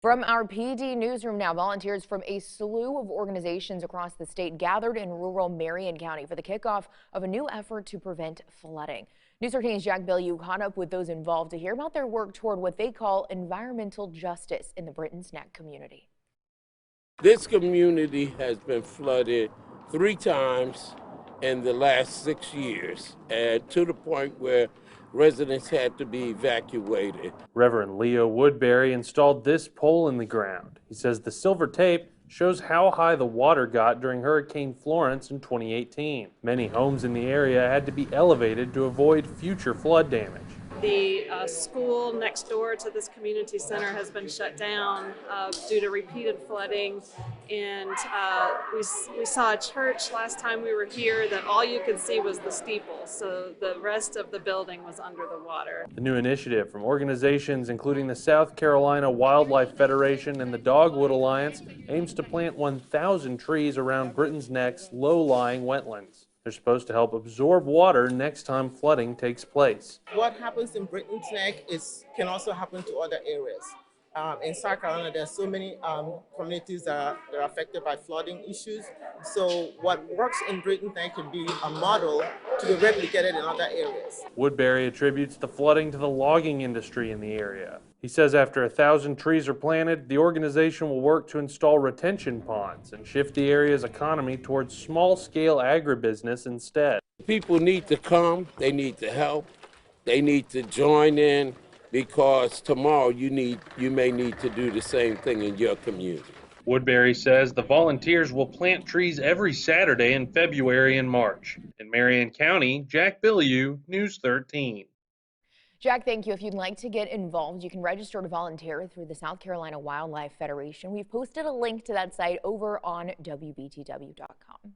From our PD newsroom now, volunteers from a slew of organizations across the state gathered in rural Marion County for the kickoff of a new effort to prevent flooding. News 13's Jack Bellew caught up with those involved to hear about their work toward what they call environmental justice in the Britons Neck community. This community has been flooded 3 times in the last 6 years, and to the point where residents had to be evacuated. Reverend Leo Woodbury installed this pole in the ground. He says the silver tape shows how high the water got during Hurricane Florence in 2018. Many homes in the area had to be elevated to avoid future flood damage. The school next door to this community center has been shut down due to repeated flooding, and we saw a church last time we were here that all you could see was the steeple, so the rest of the building was under the water. The new initiative from organizations including the South Carolina Wildlife Federation and the Dogwood Alliance aims to plant 1,000 trees around Britons Neck's low-lying wetlands. They're supposed to help absorb water next time flooding takes place. What happens in Britons Neck can also happen to other areas. In South Carolina, there are so many communities that are affected by flooding issues. So what works in Britons Neck can be a model to be replicated in other areas. Woodbury attributes the flooding to the logging industry in the area. He says after 1,000 trees are planted, the organization will work to install retention ponds and shift the area's economy towards small-scale agribusiness instead. People need to come, they need to help, they need to join in, because tomorrow you may need to do the same thing in your community. Woodbury says the volunteers will plant trees every Saturday in February and March. In Marion County, Jack Bellew, News 13. Jack, thank you. If you'd like to get involved, you can register to volunteer through the South Carolina Wildlife Federation. We've posted a link to that site over on WBTW.com.